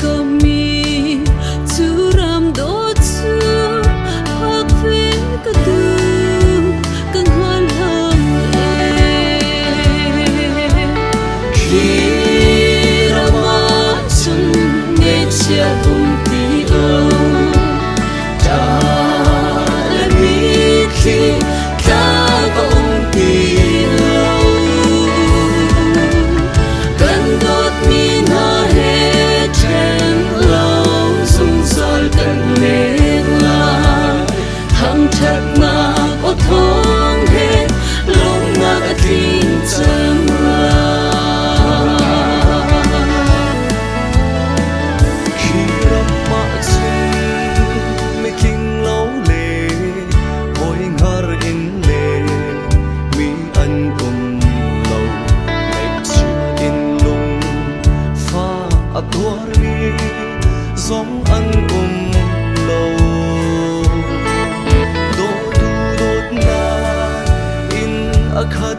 có mi chú ram đô chú hắc về cả tu càng hoa làm lệ khi ra má chân nghe chia cùng tí âu ta là mi khi ta có ung tí âu cần đốt mi na hết trên lâu dung dõi cần lên lại thằng chắc na có thong hết lúc na cả tin chân tuari giống ăn lâu đốt đốt na in khát